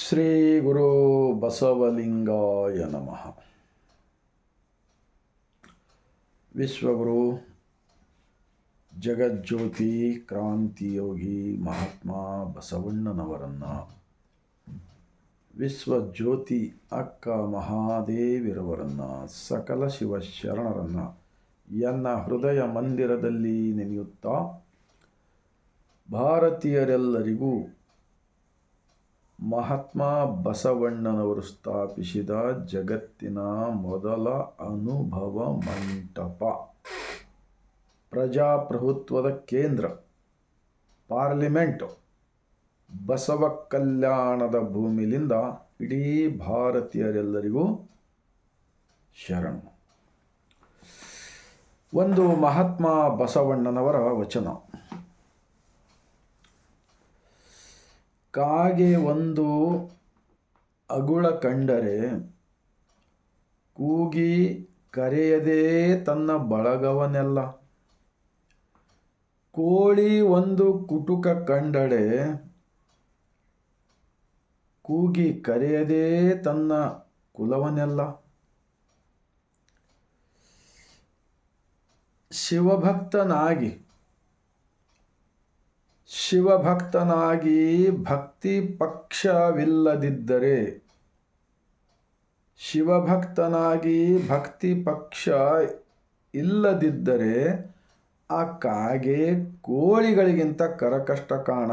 ಶ್ರೀ ಗುರು ಬಸವಲಿಂಗಾಯ ನಮಃ. ವಿಶ್ವಗುರು ಜಗಜ್ಯೋತಿ ಕ್ರಾಂತಿಯೋಗಿ ಮಹಾತ್ಮ ಬಸವಣ್ಣನವರನ್ನು, ವಿಶ್ವಜ್ಯೋತಿ ಅಕ್ಕ ಮಹಾದೇವಿರವರನ್ನು, ಸಕಲ ಶಿವಶರಣರನ್ನು ಎನ್ನ ಹೃದಯ ಮಂದಿರದಲ್ಲಿ ನೆನೆಯುತ್ತಾ ಭಾರತೀಯರೆಲ್ಲರಿಗೂ ಮಹಾತ್ಮ ಬಸವಣ್ಣನವರು ಸ್ಥಾಪಿಸಿದ ಜಗತ್ತಿನ ಮೊದಲ ಅನುಭವ ಮಂಟಪ, ಪ್ರಜಾಪ್ರಭುತ್ವದ ಕೇಂದ್ರ, ಪಾರ್ಲಿಮೆಂಟ್, ಬಸವ ಕಲ್ಯಾಣದ ಭೂಮಿಲಿಂದ ಇಡೀ ಭಾರತೀಯರೆಲ್ಲರಿಗೂ ಶರಣ. ಒಂದು ಮಹಾತ್ಮ ಬಸವಣ್ಣನವರ ವಚನ. ಕಾಗೆ ಒಂದು ಅಗುಳ ಕಂಡರೆ ಕೂಗಿ ಕರೆಯದೇ ತನ್ನ ಬಳಗವನೆಲ್ಲ. ಕೋಳಿ ಒಂದು ಕುಟುಕ ಕಂಡರೆ ಕೂಗಿ ಕರೆಯದೇ ತನ್ನ ಕುಲವನೆಲ್ಲ. ಶಿವಭಕ್ತನಾಗಿ ಭಕ್ತಿ ಪಕ್ಷ ಇಲ್ಲದಿದ್ದರೆ ಆ ಕಾಗೆ ಕೋಳಿಗಳಿಗಿಂತ ಕರಕಷ್ಟ ಕಾಣ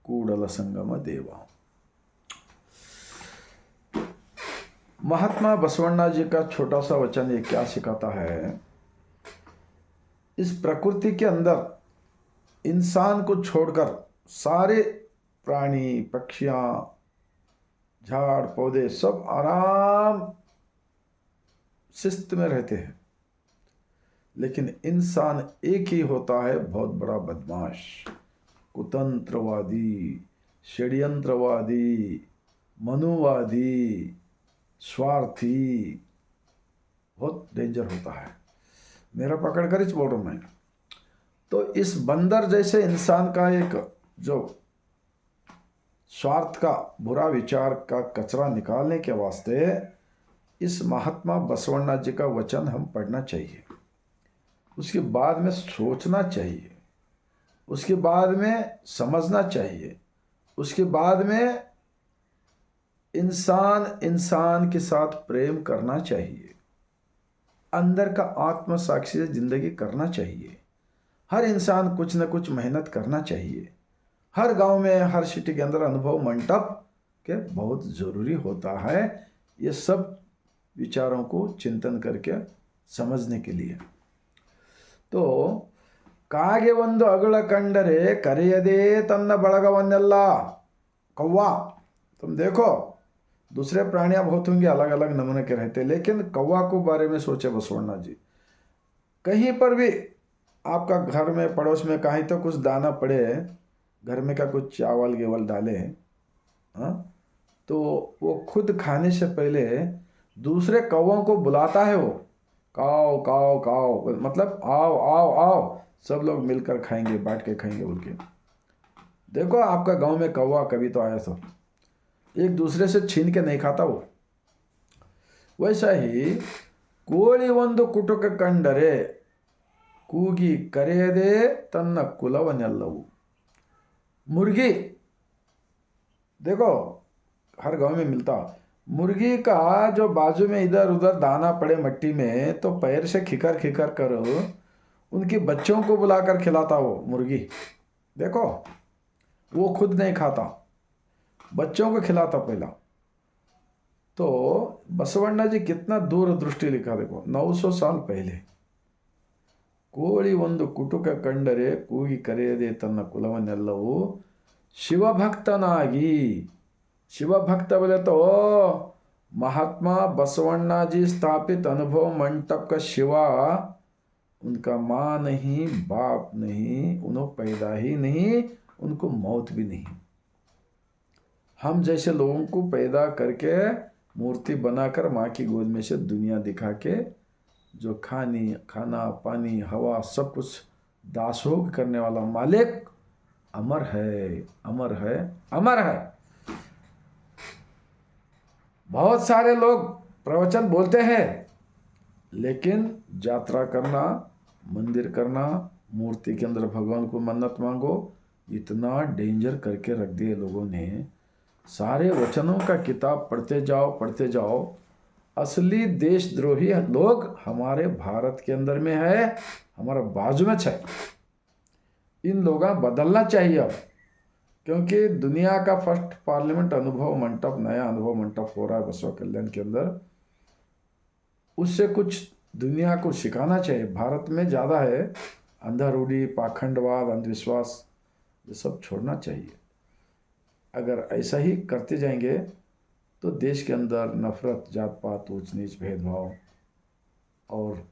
ಕೂಡಲ ಸಂಗಮ ದೇವ. महात्मा बसवण्णा जी का छोटा सा वचन ये क्या सिखाता है? इस प्रकृति के अंदर इंसान को छोड़कर सारे प्राणी, पक्षियाँ, झाड़ पौधे सब आराम शिस्त में रहते हैं, लेकिन इंसान एक ही होता है बहुत बड़ा बदमाश, कुतंत्रवादी, षड्यंत्रवादी, मनुवादी, स्वार्थी, बहुत डेंजर होता है. मेरा पकड़ कर बोल रहा हूँ मैं. तो इस बंदर जैसे इंसान का एक जो स्वार्थ का बुरा विचार का कचरा निकालने के वास्ते इस महात्मा बसवण्णा जी का वचन हम पढ़ना चाहिए. उसके बाद में सोचना चाहिए, उसके बाद में समझना चाहिए, उसके बाद में इंसान के साथ प्रेम करना चाहिए, अंदर का आत्म साक्षी से जिंदगी करना चाहिए. हर इंसान कुछ न कुछ मेहनत करना चाहिए. हर गांव में, हर सिटी के अंदर अनुभव मंडप के बहुत ज़रूरी होता है. ये सब विचारों को चिंतन करके समझने के लिए. तो ಕಾಗೆ ಒಂದು ಅಗಳ ಕಂಡರೆ ಕರೆಯದೇ ತನ್ನ ಬಳಗವನ್ನೆಲ್ಲ. कौवा, तुम देखो दूसरे प्राणियाँ बहुत होंगे, अलग अलग नमूने के रहते, लेकिन कौवा को बारे में सोचे बसवण्णा जी. कहीं पर भी आपका घर में, पड़ोस में कहीं तो कुछ दाना पड़े, घर में का कुछ चावल गेवल डाले, हाँ, तो वो खुद खाने से पहले दूसरे कौवों को बुलाता है. वो काओ काओ काओ, मतलब आओ आओ आओ, सब लोग मिलकर खाएंगे, बांट के खाएंगे बोल के. देखो आपका गांव में कौवा कभी तो आया तो एक दूसरे से छीन के नहीं खाता वो. वैसा ही ಕೋಳಿ ಒಂದು ಕುಟುಕ ಕಂಡರೆ ಕೂಗಿ ಕರೆಯದೇ ತನ್ನ ಕುಲವನ್ನೆಲ್ಲವು. मुर्गी देखो हर गांव में मिलता. मुर्गी का जो बाजू में इधर उधर दाना पड़े मट्टी में, तो पैर से खिकर खिकर कर उनके बच्चों को बुलाकर खिलाता वो मुर्गी. देखो वो खुद नहीं खाता, बच्चों को खिलाता पहला. तो बसवण्णा जी कितना दूरदृष्टि लिखा. देखो 900 साल पहले, ಕೋಳಿ ಒಂದು ಕುಟುಕ ಕಂಡರೆ ಕೂಗಿ ಕರೆಯದೆ ತನ್ನ ಕುಲವನ್ನೆಲ್ಲವೂ. शिवभक्त बोले तो महात्मा बसवण्णा जी स्थापित अनुभव मंटप का शिवा, उनका माँ नहीं, बाप नहीं, उन्हों पैदा ही नहीं, उनको मौत भी नहीं. हम जैसे लोगों को पैदा करके मूर्ति बनाकर माँ की गोद में से दुनिया दिखा के जो खाना पानी हवा सब कुछ दासोग करने वाला मालिक अमर है, अमर है, अमर है. बहुत सारे लोग प्रवचन बोलते हैं, लेकिन यात्रा करना, मंदिर करना, मूर्ति के अंदर भगवान को मन्नत मांगो, इतना डेंजर करके रख दिए लोगों ने। सारे वचनों का किताब पढ़ते जाओ पढ़ते जाओ। असली देशद्रोही लोग हमारे भारत के अंदर में है, हमारा बाजू में है। इन लोगों बदलना चाहिए अब, क्योंकि दुनिया का फर्स्ट पार्लियामेंट अनुभव मंडप, नया अनुभव मंडप हो रहा है बसवा कल्याण के अंदर। उससे कुछ दुनिया को सिखाना चाहिए। भारत में ज़्यादा है अंधारूढ़ी, पाखंडवाद, अंधविश्वास, ये सब छोड़ना चाहिए। अगर ऐसा ही करते जाएंगे तो देश के अंदर नफरत, जात पात, ऊंच नीच, भेदभाव और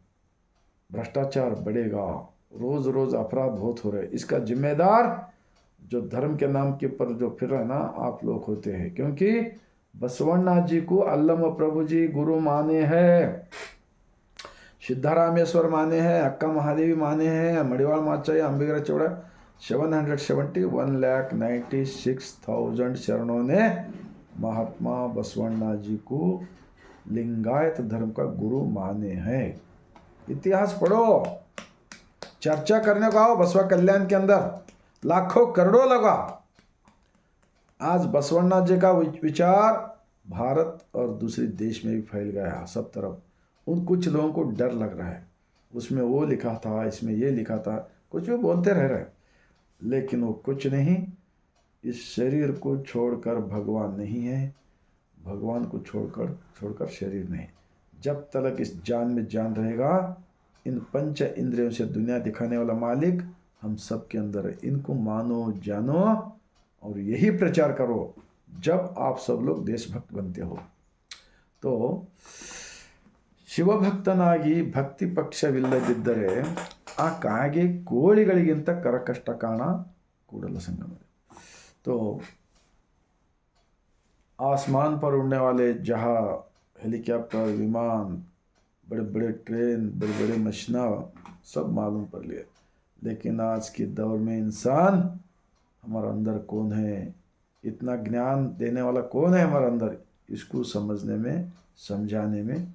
भ्रष्टाचार बढ़ेगा। रोज़ रोज़ अपराध बहुत हो रहे। इसका जिम्मेदार जो धर्म के नाम के ऊपर जो फिर रहे ना आप लोग होते हैं, क्योंकि बसवन्नाथ जी को अल्लम प्रभु जी गुरु माने हैं, सिद्धारामेश्वर माने हैं, अक्का महादेवी माने हैं, मड़िवाल माचाई, अंबिगरा चौड़ा, 196,196,000 शरणों ने महात्मा बसवन्नाथ जी को लिंगायत धर्म का गुरु माने हैं। इतिहास पढ़ो, चर्चा करने को आओ। बसवा कल्याण के अंदर लाखों करोड़ों लगा। आज बसवन्नाथ जी का विचार भारत और दूसरे देश में भी फैल गया सब तरफ। उन कुछ लोगों को डर लग रहा है, उसमें वो लिखा था, इसमें ये लिखा था, कुछ भी बोलते रह रहे, लेकिन वो कुछ नहीं। इस शरीर को छोड़कर भगवान नहीं है, भगवान को छोड़कर शरीर नहीं। जब तक इस जान में जान रहेगा, इन पंच इंद्रियों से दुनिया दिखाने वाला मालिक हम सब के अंदर है। इनको मानो, जानो और यही प्रचार करो। जब आप सब लोग देशभक्त बनते हो तो ಶಿವಭಕ್ತನಾಗಿ ಭಕ್ತಿ ಪಕ್ಷವಿಲ್ಲದಿದ್ದರೆ ಆ ಕಾಗೆ ಕೋಳಿಗಳಿಗಿಂತ ಕರಕಷ್ಟ ಕಾಣ ಕೂಡಲ संगम। तो आसमान पर उड़ने वाले जहाज, हेलीकॉप्टर, विमान, बड़े बड़े ट्रेन, बड़े बड़े मशीना सब मालूम कर लिए, लेकिन आज के दौर में इंसान हमारा अंदर कौन है, इतना ज्ञान देने वाला कौन है हमारे अंदर, इसको समझने में, समझाने में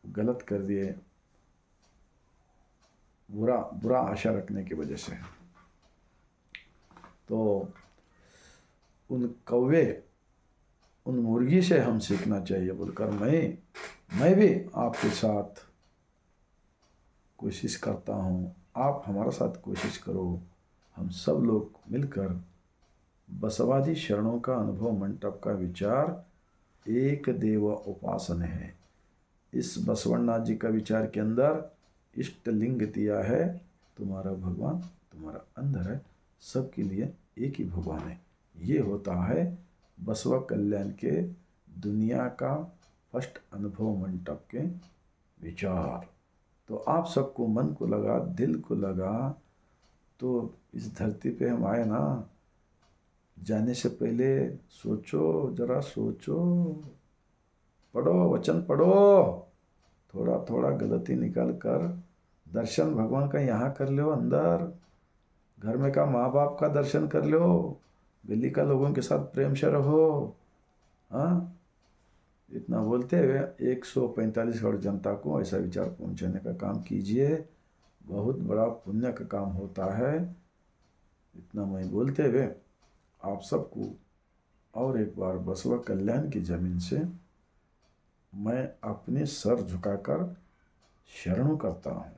गलत कर दिए, बुरा आशा रखने की वजह से। तो उन कौवे, उन मुर्गी से हम सीखना चाहिए बोलकर मैं भी आपके साथ कोशिश करता हूँ, आप हमारे साथ कोशिश करो। हम सब लोग मिलकर बसवादी शरणों का अनुभव मंडप का विचार एक देव उपासना है। इस बसवन्नाथ जी का विचार के अंदर इष्ट लिंग दिया है, तुम्हारा भगवान तुम्हारा अंदर है, सबके लिए एक ही भगवान है। ये होता है बसवा कल्याण के दुनिया का फर्स्ट अनुभव मंडप के विचार। तो आप सबको मन को लगा, दिल को लगा, तो इस धरती पे हम आए ना, जाने से पहले सोचो, जरा सोचो, पढ़ो, वचन पढ़ो, थोड़ा थोड़ा गलती निकाल कर दर्शन भगवान का यहाँ कर लो, अंदर घर में का माँ बाप का दर्शन कर लो, दिल्ली का लोगों के साथ प्रेम से रहो। हाँ, इतना बोलते हुए 145 करोड़ जनता को ऐसा विचार पहुँचाने का काम कीजिए, बहुत बड़ा पुण्य का काम होता है। इतना मैं बोलते हुए आप सबको और एक बार बसवा कल्याण की ज़मीन से मैं अपने सर झुकाकर शरण करता हूँ।